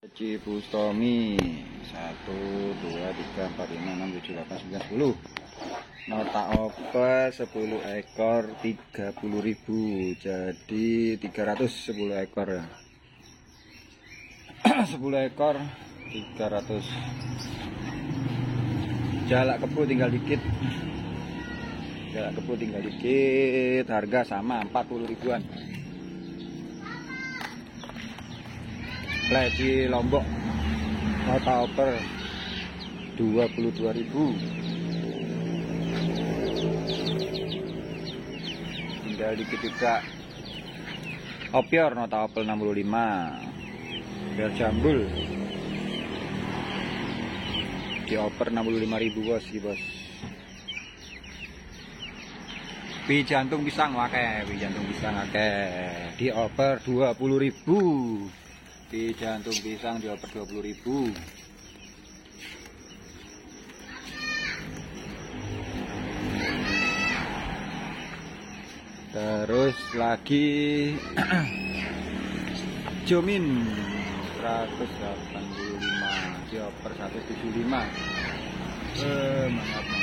Cipustomi 1 2 3 4 5 6 7 8 9 10. Nota oper 10 ekor 30.000, jadi 310 ekor ya. 10 ekor 300. Jalak kebo tinggal dikit. Harga sama 40 ribuan. Leci Lombok nota oper 22.000. Tinggal dikit juga. Opior nota oper 65. Biar jambul di oper 65.000 bos, bos. Pi jantung pisang wakai, di oper 20.000. Di jantung pisang dioper 20.000. Terus lagi Jomin 185 dioper 175. Mantap.